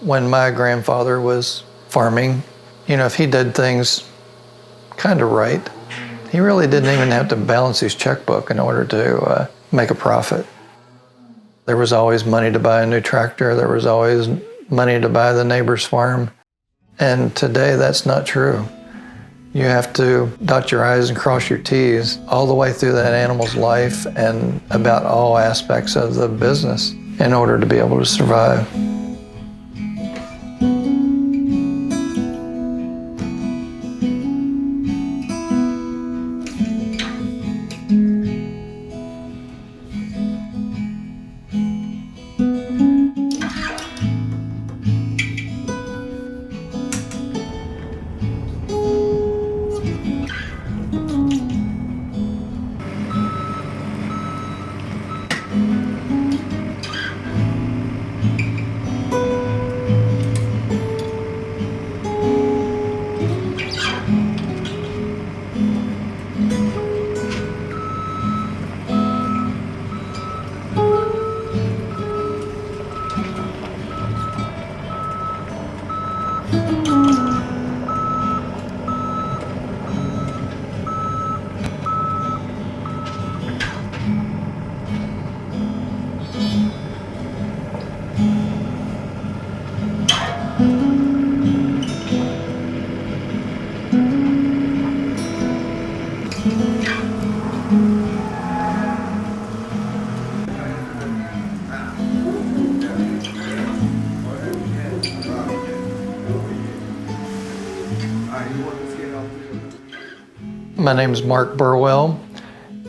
when my grandfather was farming, if he did things kind of right, he really didn't even have to balance his checkbook in order to make a profit. There was always money to buy a new tractor. There was always money to buy the neighbor's farm. And today, that's not true. You have to dot your I's and cross your T's all the way through that animal's life and about all aspects of the business in order to be able to survive. My name is Mark Burwell,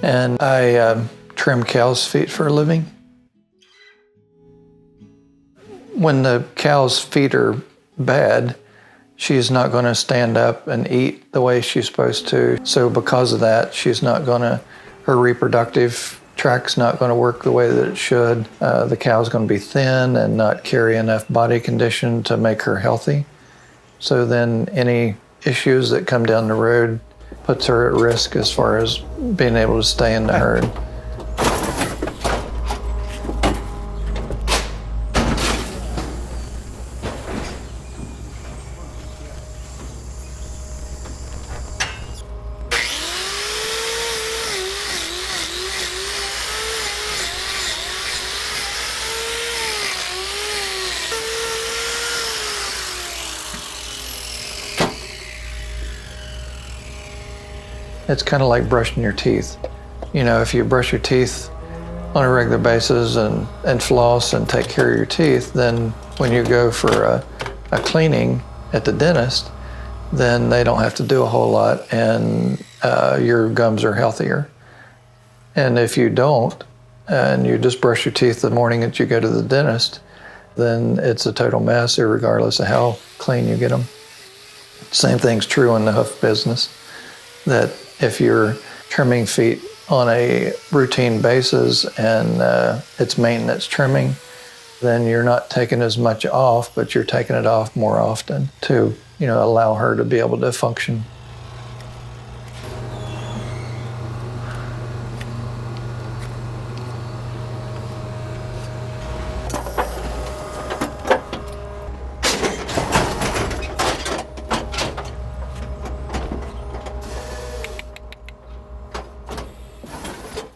and I trim cows' feet for a living. When the cow's feet are bad, she's not going to stand up and eat the way she's supposed to. So because of that, her reproductive tract's not going to work the way that it should. The cow's going to be thin and not carry enough body condition to make her healthy. So then any issues that come down the road puts her at risk as far as being able to stay in the herd. It's kind of like brushing your teeth. If you brush your teeth on a regular basis and floss and take care of your teeth, then when you go for a cleaning at the dentist, then they don't have to do a whole lot and your gums are healthier. And if you don't, and you just brush your teeth the morning that you go to the dentist, then it's a total mess, regardless of how clean you get them. Same thing's true in the hoof business, that if you're trimming feet on a routine basis and it's maintenance trimming, then you're not taking as much off, but you're taking it off more often to, allow her to be able to function.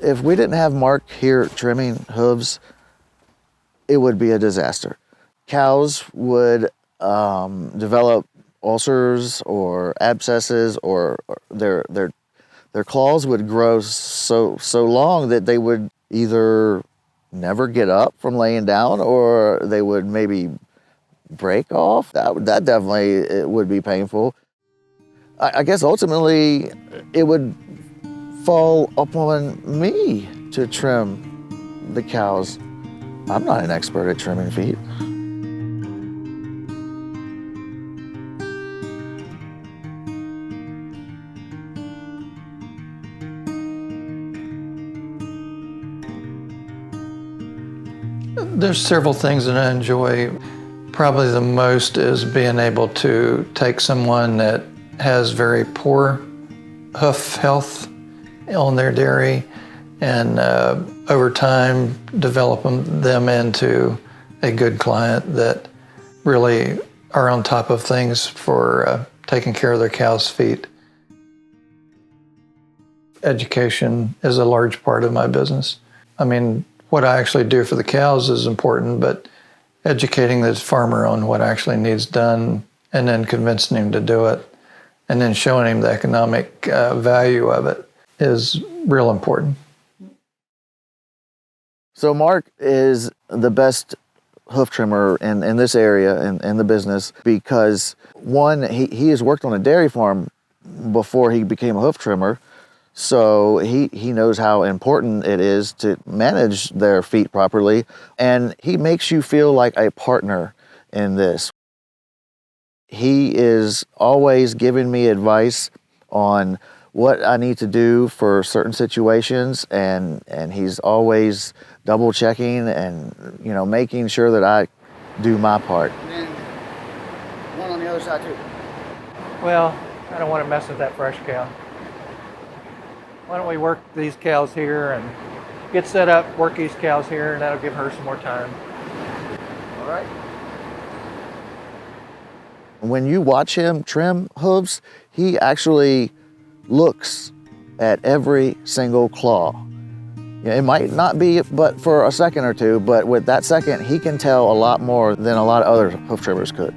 If we didn't have Mark here trimming hooves, it would be a disaster. Cows would develop ulcers or abscesses, or their claws would grow so long that they would either never get up from laying down, or they would maybe break off. That definitely it would be painful. I guess ultimately it would fall upon me to trim the cows. I'm not an expert at trimming feet. There's several things that I enjoy. Probably the most is being able to take someone that has very poor hoof health on their dairy and over time develop them into a good client that really are on top of things for taking care of their cows' feet. Education is a large part of my business. I mean, what I actually do for the cows is important, but educating the farmer on what actually needs done and then convincing him to do it and then showing him the economic value of it is real important. So Mark is the best hoof trimmer in this area in the business because, one, he has worked on a dairy farm before he became a hoof trimmer, so he knows how important it is to manage their feet properly, and he makes you feel like a partner in this. He is always giving me advice on what I need to do for certain situations, and he's always double checking and, you know, making sure that I do my part. And then one on the other side too. Well, I don't want to mess with that fresh cow. Why don't we work these cows here and get set up, work these cows here, and that'll give her some more time. All right. When you watch him trim hooves, he actually looks at every single claw. It might not be but for a second or two, but with that second, he can tell a lot more than a lot of other hoof trimmers could.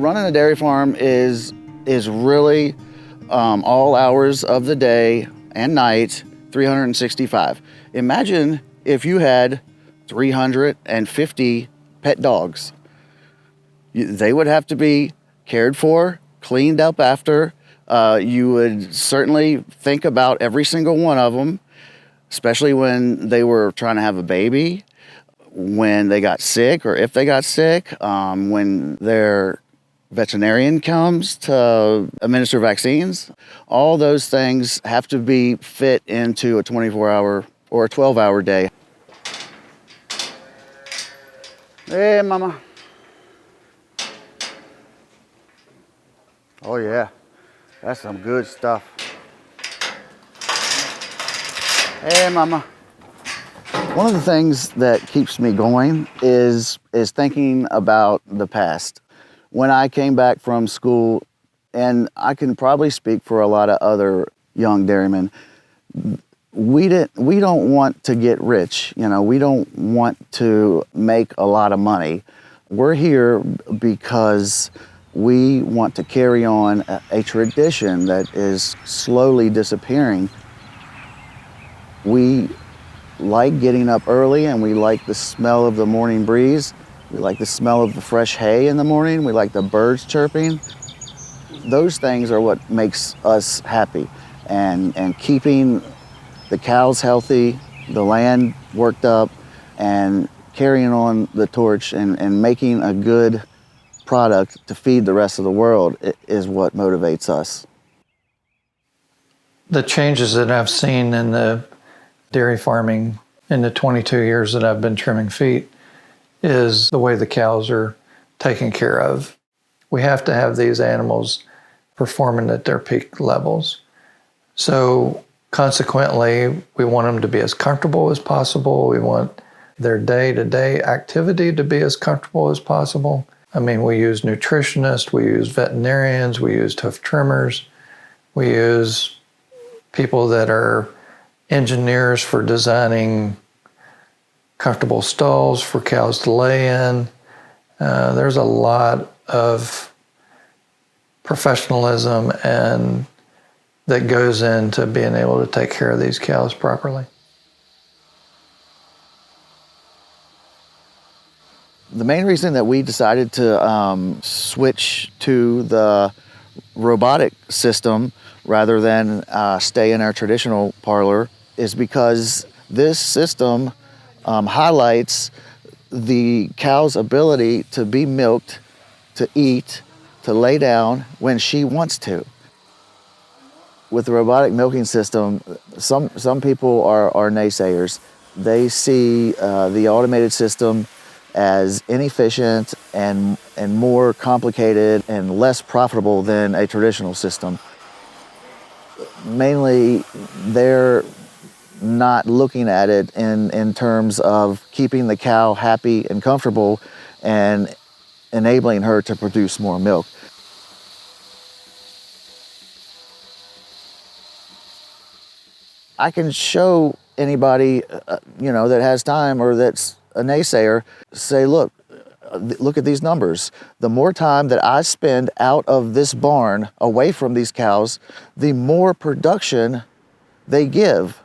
Running a dairy farm is really all hours of the day and night, 365. Imagine if you had 350 pet dogs. They would have to be cared for, cleaned up after. You would certainly think about every single one of them, especially when they were trying to have a baby, when they got sick or if they got sick, when their veterinarian comes to administer vaccines. All those things have to be fit into a 24-hour or a 12-hour day. Hey, mama. Oh yeah, that's some good stuff. Hey, mama. One of the things that keeps me going is thinking about the past. When I came back from school, and I can probably speak for a lot of other young dairymen, we don't want to get rich. You know, we don't want to make a lot of money. We're here because we want to carry on a tradition that is slowly disappearing. We like getting up early, and we like the smell of the morning breeze. We like the smell of the fresh hay in the morning. We like the birds chirping. Those things are what makes us happy. And keeping the cows healthy, the land worked up, and carrying on the torch and making a good product to feed the rest of the world is what motivates us. The changes that I've seen in the dairy farming in the 22 years that I've been trimming feet is the way the cows are taken care of. We have to have these animals performing at their peak levels. So consequently, we want them to be as comfortable as possible. We want their day-to-day activity to be as comfortable as possible. I mean, we use nutritionists, we use veterinarians, we use hoof trimmers, we use people that are engineers for designing comfortable stalls for cows to lay in. There's a lot of professionalism and that goes into being able to take care of these cows properly. The main reason that we decided to switch to the robotic system rather than stay in our traditional parlor is because this system highlights the cow's ability to be milked, to eat, to lay down when she wants to. With the robotic milking system, some people are naysayers. They see the automated system as inefficient and more complicated and less profitable than a traditional system. Mainly, they're not looking at it in terms of keeping the cow happy and comfortable and enabling her to produce more milk. I can show anybody, that has time or that's a naysayer, say, look at these numbers. The more time that I spend out of this barn, away from these cows, the more production they give.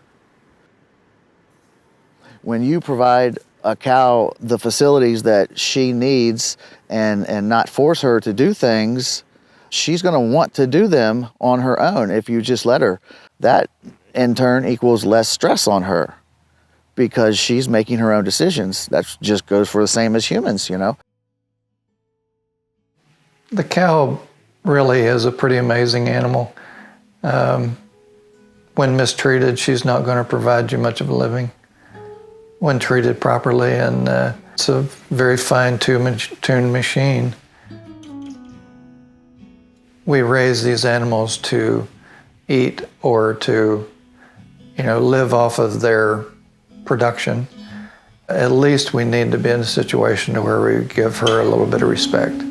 When you provide a cow the facilities that she needs and not force her to do things, she's going to want to do them on her own if you just let her. That, in turn, equals less stress on her, because she's making her own decisions. That just goes for the same as humans, The cow really is a pretty amazing animal. When mistreated, she's not going to provide you much of a living. When treated properly, and it's a very fine-tuned machine. We raise these animals to eat or to, live off of their production. At least we need to be in a situation where we give her a little bit of respect.